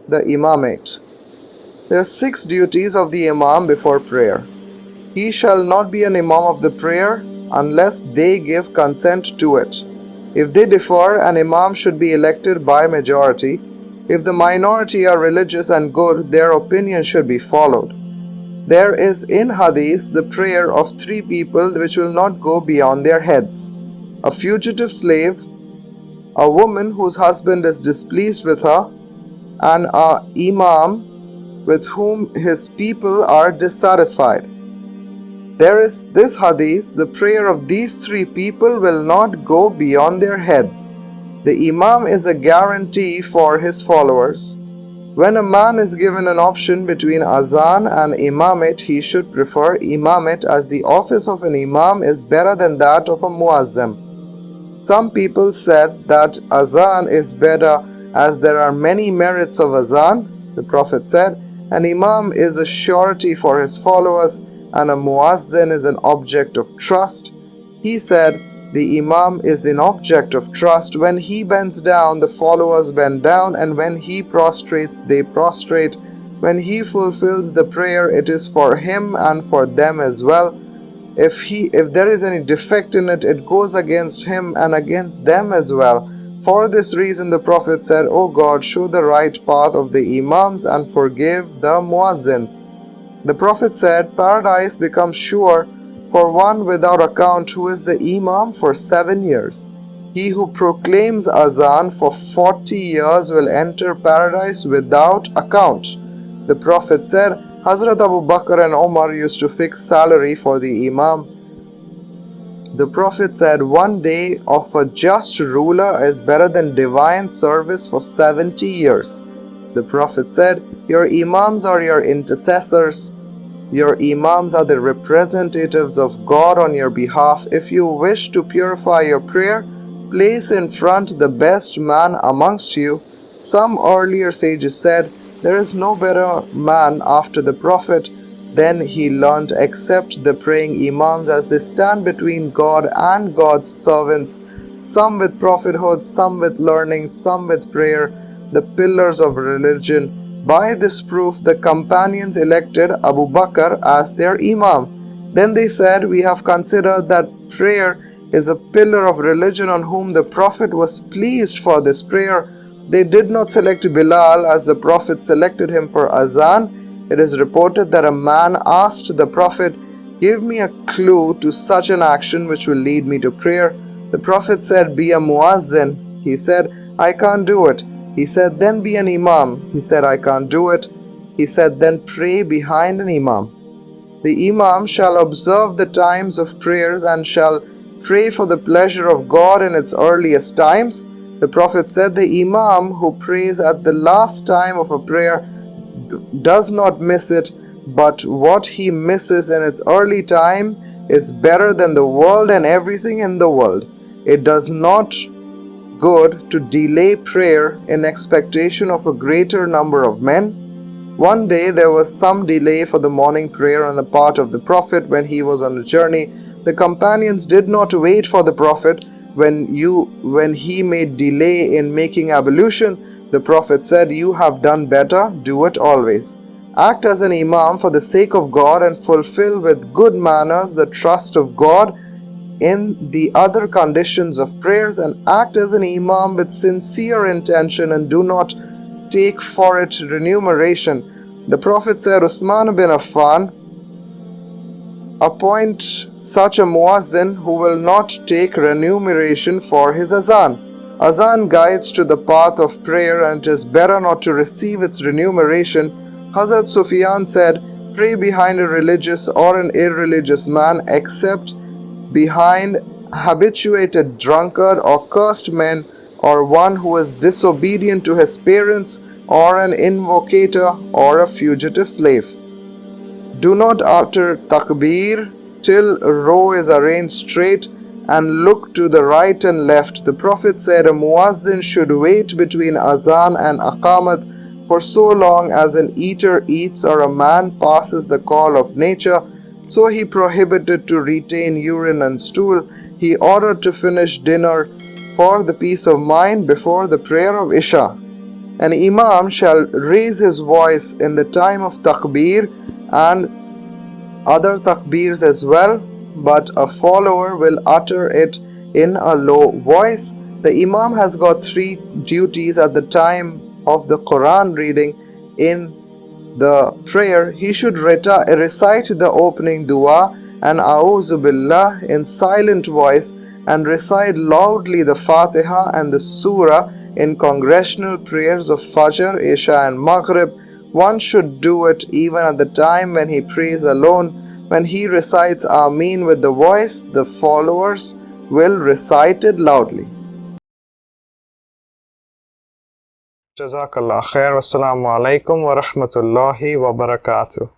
The Imamate. There are 6 duties of the Imam before prayer. He shall not be an Imam of the prayer unless they give consent to it. If they differ, an Imam should be elected by majority. If the minority are religious and good, their opinion should be followed. There is in hadith the prayer of 3 people which will not go beyond their heads: a fugitive slave, a woman whose husband is displeased with her, and a imam with whom his people are dissatisfied. There is this hadith: the prayer of these 3 people will not go beyond their heads. The imam is a guarantee for his followers. When a man is given an option between azan and imamate, he should prefer imamate, as the office of an imam is better than that of a muazzim. Some people said that azan is better as there are many merits of azan. The Prophet said, an imam is a surety for his followers and a muazzin is an object of trust. He said, the imam is an object of trust. When he bends down, the followers bend down, and when he prostrates, they prostrate. When he fulfills the prayer, it is for him and for them as well. If there is any defect in it, it goes against him and against them as well. For this reason the Prophet said, O God, show the right path of the imams and forgive the muazzins. The Prophet said, paradise becomes sure for one without account who is the imam for 7 years. He who proclaims azan for 40 years will enter paradise without account. The Prophet said, Hazrat Abu Bakr and Omar used to fix salary for the imam. The Prophet said, one day of a just ruler is better than divine service for 70 years. The Prophet said, your imams are your intercessors. Your imams are the representatives of God on your behalf. If you wish to purify your prayer, place in front the best man amongst you. Some earlier sages said, there is no better man after the Prophet. Then he learnt except the praying imams, as they stand between God and God's servants, some with prophethood, some with learning, some with prayer, the pillars of religion. By this proof the companions elected Abu Bakr as their imam. Then they said, we have considered that prayer is a pillar of religion on whom the Prophet was pleased for this prayer. They did not select Bilal as the Prophet selected him for azan. It is reported that a man asked the Prophet, give me a clue to such an action which will lead me to prayer. The Prophet said, be a muazzin. He said, I can't do it. He said, then be an imam. He said, I can't do it. He said, then pray behind an imam. The imam shall observe the times of prayers and shall pray for the pleasure of God in its earliest times. The Prophet said, the imam who prays at the last time of a prayer does not miss it, but what he misses in its early time is better than the world and everything in the world. It does not good to delay prayer in expectation of a greater number of men. One day there was some delay for the morning prayer on the part of the Prophet when he was on a journey. The companions did not wait for the Prophet when he made delay in making ablution. The Prophet said, you have done better, do it always. Act as an imam for the sake of God and fulfill with good manners the trust of God in the other conditions of prayers, and act as an imam with sincere intention and do not take for it remuneration. The Prophet said, Usman bin Affan, appoint such a muazzin who will not take remuneration for his azan. Azan guides to the path of prayer and it is better not to receive its remuneration. Hazrat Sufyan said, pray behind a religious or an irreligious man except behind habituated drunkard or cursed men, or one who is disobedient to his parents, or an invocator, or a fugitive slave. Do not utter takbir till row is arranged straight and look to the right and left. The Prophet said, a muazzin should wait between azan and aqamat for so long as an eater eats or a man passes the call of nature. So he prohibited to retain urine and stool. He ordered to finish dinner for the peace of mind before the prayer of Isha. An Imam shall raise his voice in the time of takbir and other takbirs as well, but a follower will utter it in a low voice. The Imam has got three duties at the time of the Quran reading. In the prayer, he should recite the opening dua and A'udhu Billah in silent voice and recite loudly the Fatiha and the Surah in congregational prayers of Fajr, Isha and Maghrib. One should do it even at the time when he prays alone. When he recites Ameen with the voice, the followers will recite it loudly. Jazakallah khair. Wassalamu alaikum wa rahmatullahi wa barakatuh.